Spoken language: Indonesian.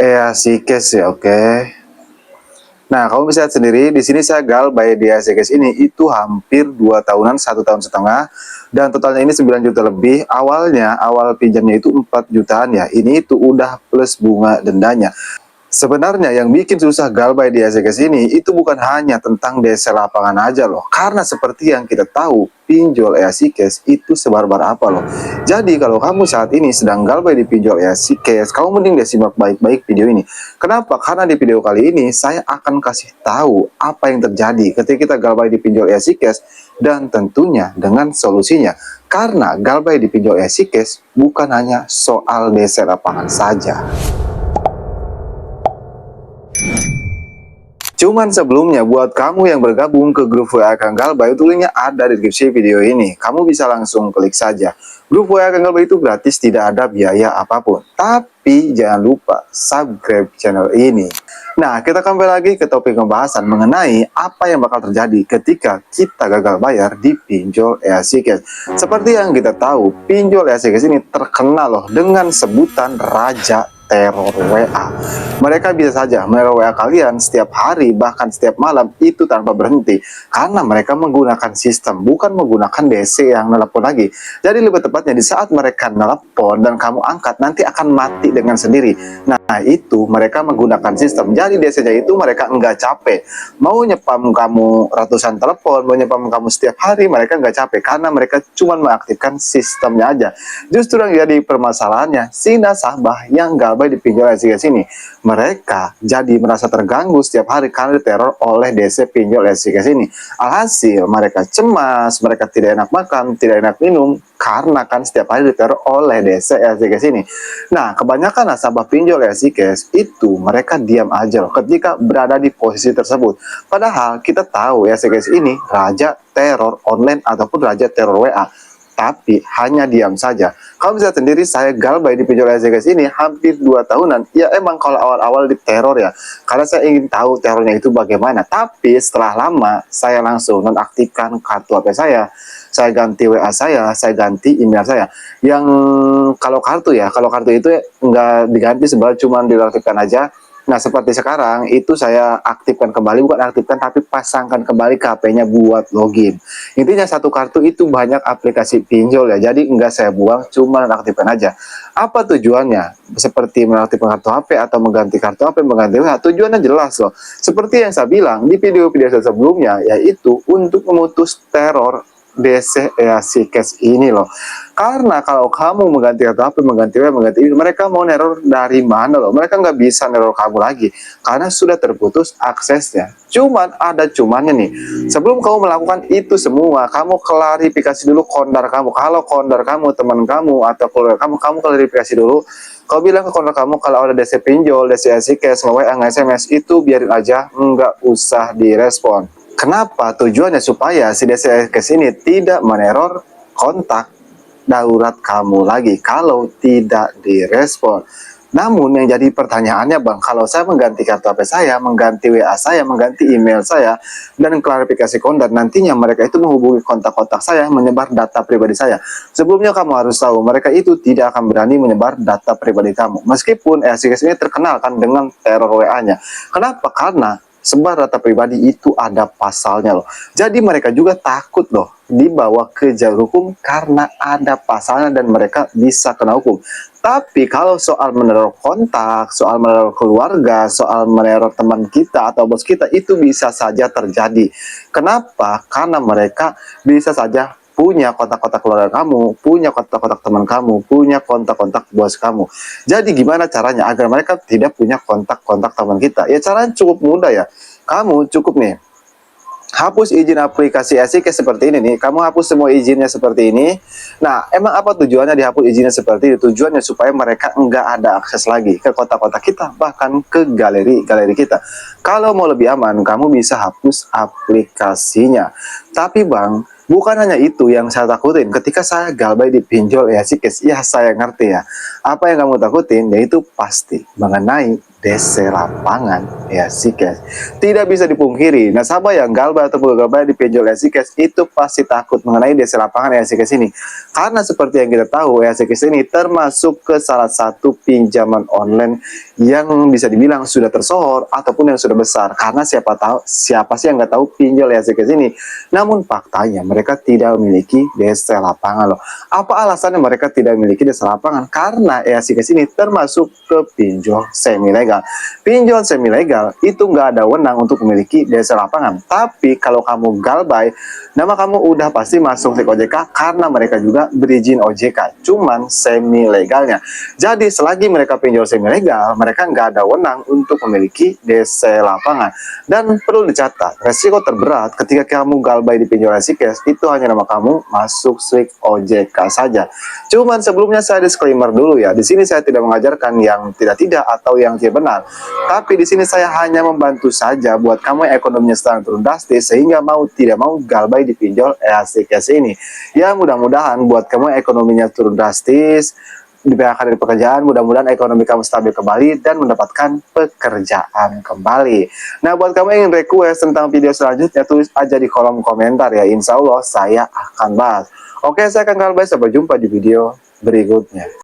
EASyCash ya, oke. Nah, kamu bisa lihat sendiri di sini saya by di EASyCash ini itu hampir 2 tahunan, 1,5 tahun, dan totalnya ini 9 juta lebih. Awal pinjamnya itu 4 jutaan ya. Ini itu udah plus bunga dendanya. Sebenarnya yang bikin susah galbay di ACKS ini itu bukan hanya tentang DC lapangan aja loh. Karena seperti yang kita tahu, pinjol ACKS itu sebarbar apa loh. Jadi kalau kamu saat ini sedang galbay di pinjol ACKS, kamu mending deh simak baik-baik video ini. Kenapa? Karena di video kali ini saya akan kasih tahu apa yang terjadi ketika kita galbay di pinjol ACKS dan tentunya dengan solusinya. Karena galbay di pinjol ACKS bukan hanya soal DC lapangan saja. Cuman sebelumnya buat kamu yang bergabung ke grup WA Kang Galbay, itu linknya ada di deskripsi video ini. Kamu bisa langsung klik saja. Grup WA Kang Galbay itu gratis, tidak ada biaya apapun. Tapi jangan lupa subscribe channel ini. Nah, kita kembali lagi ke topik pembahasan mengenai apa yang bakal terjadi ketika kita gagal bayar di pinjol EASyCash. Seperti yang kita tahu, pinjol EASyCash ini terkenal loh dengan sebutan Raja Teror WA. Mereka bisa saja meneror WA kalian setiap hari, bahkan setiap malam, itu tanpa berhenti. Karena mereka menggunakan sistem, bukan menggunakan DC yang nelpon lagi. Jadi lebih tepatnya di saat mereka nelpon dan kamu angkat, nanti akan mati dengan sendiri. Nah, itu mereka menggunakan sistem. Jadi DC-nya itu mereka enggak capek. Mau nyepam kamu ratusan telepon, mau nyepam kamu setiap hari, mereka enggak capek. Karena mereka cuma mengaktifkan sistemnya aja. Justru yang jadi permasalahannya, si nasabah yang galbay di pinjol EASyCash ini, mereka jadi merasa terganggu setiap hari karena diteror oleh DC pinjol EASyCash ini. Alhasil mereka cemas, mereka tidak enak makan, tidak enak minum, karena kan setiap hari diteror oleh DC EASyCash ini. Nah, kebanyakan nasabah pinjol EASyCash itu mereka diam aja loh ketika berada di posisi tersebut. Padahal kita tahu EASyCash ini raja teror online ataupun raja teror WA. Tapi hanya diam saja. Kamu bisa sendiri, saya galbay di pinjol EASyCash ini hampir 2 tahunan. Ya emang kalau awal-awal diteror ya, karena saya ingin tahu terornya itu bagaimana. Tapi setelah lama, saya langsung nonaktifkan kartu HP saya ganti WA saya ganti email saya. Yang kalau kartu itu nggak diganti, sebenarnya cuma dinonaktifkan aja. Nah, seperti sekarang itu saya aktifkan kembali, bukan aktifkan tapi pasangkan kembali ke HP-nya buat login. Intinya satu kartu itu banyak aplikasi pinjol ya, jadi enggak saya buang, cuma aktifkan aja. Apa tujuannya? Seperti menaktifkan kartu HP atau mengganti kartu HP, mengganti WA, tujuannya jelas loh. Seperti yang saya bilang di video-video saya sebelumnya, yaitu untuk memutus teror DC EASyCash ini loh. Karena kalau kamu mengganti kartu HP, mengganti WA, mengganti ini, mereka mau neror dari mana loh? Mereka nggak bisa neror kamu lagi karena sudah terputus aksesnya. Cuman ada cumannya nih. Sebelum kamu melakukan itu semua, kamu klarifikasi dulu kondar kamu. Kalau kondar kamu, teman kamu atau keluarga kamu, kamu klarifikasi dulu. Kau bilang ke kondar kamu kalau ada DC pinjol, DC EASyCash, WA, SMS, itu biarin aja, nggak usah direspon. Kenapa? Tujuannya supaya si DC EASyCash ini tidak meneror kontak darurat kamu lagi kalau tidak direspon. Namun yang jadi pertanyaannya, Bang, kalau saya mengganti kartu HP saya, mengganti WA saya, mengganti email saya, dan klarifikasi kontak, nantinya mereka itu menghubungi kontak-kontak saya, menyebar data pribadi saya. Sebelumnya kamu harus tahu, mereka itu tidak akan berani menyebar data pribadi kamu. Meskipun EASyCash ini terkenal kan dengan teror WA-nya. Kenapa? Karena sebar data pribadi itu ada pasalnya loh. Jadi mereka juga takut loh dibawa ke jalur hukum karena ada pasalnya dan mereka bisa kena hukum. Tapi kalau soal meneror kontak, soal meneror keluarga, soal meneror teman kita atau bos kita, itu bisa saja terjadi. Kenapa? Karena mereka bisa saja punya kontak-kontak keluarga kamu, punya kontak-kontak teman kamu, punya kontak-kontak bos kamu. Jadi gimana caranya agar mereka tidak punya kontak-kontak teman kita? Ya caranya cukup mudah ya. Kamu cukup nih hapus izin aplikasi EASyCash seperti ini nih. Kamu hapus semua izinnya seperti ini. Nah, emang apa tujuannya dihapus izinnya seperti ini? Tujuannya supaya mereka enggak ada akses lagi ke kontak-kontak kita, bahkan ke galeri-galeri kita. Kalau mau lebih aman, kamu bisa hapus aplikasinya. Tapi Bang, bukan hanya itu yang saya takutin ketika saya galbay di pinjol EASyCash. Ya, saya ngerti ya. Apa yang kamu takutin yaitu pasti mengenai DC lapangan ya sih guys. Tidak bisa dipungkiri, nasabah yang galbay atau galbay di pinjol Easycash itu pasti takut mengenai DC lapangan Easycash ini. Karena seperti yang kita tahu, Easycash ini termasuk ke salah satu pinjaman online yang bisa dibilang sudah tersohor ataupun yang sudah besar. Karena siapa sih yang nggak tahu pinjol Easycash ini. Namun faktanya mereka tidak memiliki DC lapangan loh. Apa alasannya mereka tidak memiliki DC lapangan? Karena Easycash ini termasuk ke pinjol semi legal. Pinjol semi legal itu nggak ada wenang untuk memiliki DC lapangan. Tapi kalau kamu galbay, nama kamu udah pasti masuk tag OJK karena mereka juga berizin OJK. Cuman semi legalnya. Jadi selagi mereka pinjol semi legal, mereka nggak ada wenang untuk memiliki DC lapangan. Dan perlu dicatat, resiko terberat ketika kamu galbay di pinjol Easycash itu hanya nama kamu masuk slip OJK saja. Cuman sebelumnya saya disclaimer dulu ya. Di sini saya tidak mengajarkan yang tidak atau yang tidak benar. Tapi di sini saya hanya membantu saja buat kamu yang ekonominya sedang turun drastis sehingga mau tidak mau galbay di pinjol Easycash ini. Ya mudah-mudahan buat kamu yang ekonominya turun drastis, di PHK dari pekerjaan, mudah-mudahan ekonomi kamu stabil kembali dan mendapatkan pekerjaan kembali. Nah, buat kamu yang ingin request tentang video selanjutnya, tulis aja di kolom komentar ya. Insya Allah saya akan bahas. Oke, saya akan galbay, sampai jumpa di video berikutnya.